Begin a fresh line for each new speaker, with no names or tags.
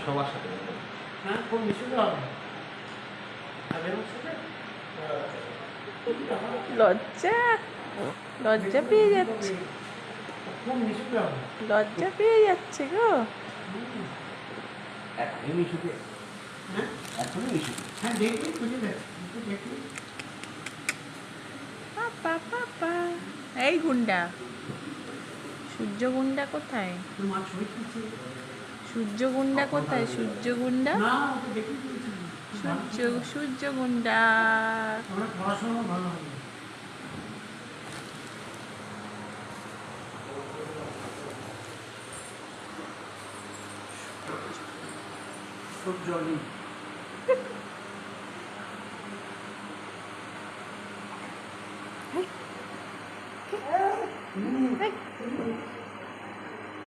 সবার সাথে
হ্যাঁ, কোন মিশনে হবে?
লজ্জা লজ্জা পেয়ে যাচ্ছে,
কোন মিশনে হবে?
লজ্জা পেয়ে যাচ্ছে গো।
এখনই মিশুকে
হ্যাঁ,
এখনই মিশুকে
হ্যাঁ, দেখবি বুঝে দেখ, দেখবি।
পাপা পাপা। এই গুন্ডা, সূর্য গুন্ডা কোথায়?
তোর মা ছবি তুলছে।
সূর্য গুন্ডা কোথায়? সূর্য গুন্ডা,
না, ওকে দেখে তুলছি।
সূর্য সূর্য গুন্ডা।
আমরা পড়াশোনা ভালো হবে। সূর্য নেই।
এই,